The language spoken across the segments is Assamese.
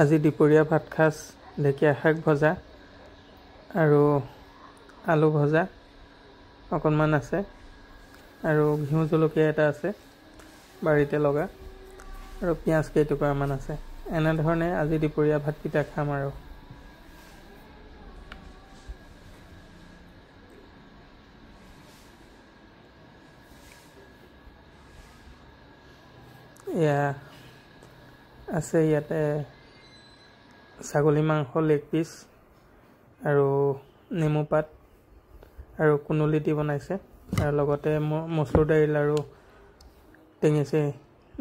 আজি দুপৰীয়া ভাত সাজ ঢেকীয়া শাক ভজা আৰু আলু ভজা অকণমান আছে আৰু ঘিউ জলকীয়া এটা আছে বাৰীতে লগা আৰু পিঁয়াজ কেইটুকুৰামান আছে। এনেধৰণে আজি দুপৰীয়া ভাতকেইটা খাম আৰু এয়া আছে ইয়াতে ছাগলী মাংস লেগ পিচ আৰু নেমু পাত আৰু কুনুলি দি বনাইছে আৰু লগতে মচুৰ দাইল আৰু টেঙেচি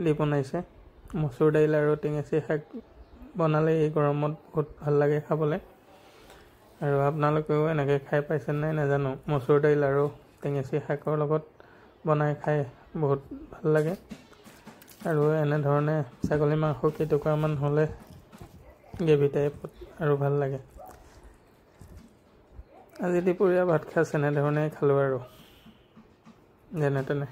দি বনাইছে। মচুৰ দাইল আৰু টেঙেচি শাক বনালে এই গৰমত বহুত ভাল লাগে খাবলৈ আৰু আপোনালোকেও এনেকৈ খাই পাইছে নাই নাজানো। মচুৰ দাইল আৰু টেঙেচি শাকৰ লগত বনাই খাই বহুত ভাল লাগে আৰু এনেধৰণে ছাগলী মাংস কেইটুকুৰামান হ'লে গ্ৰেভি টাইপত আৰু ভাল লাগে। আজি দুপৰীয়া ভাত সাজ এনেধৰণে খালোঁ আৰু যেনে তেনে।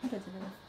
ঠিক আছে।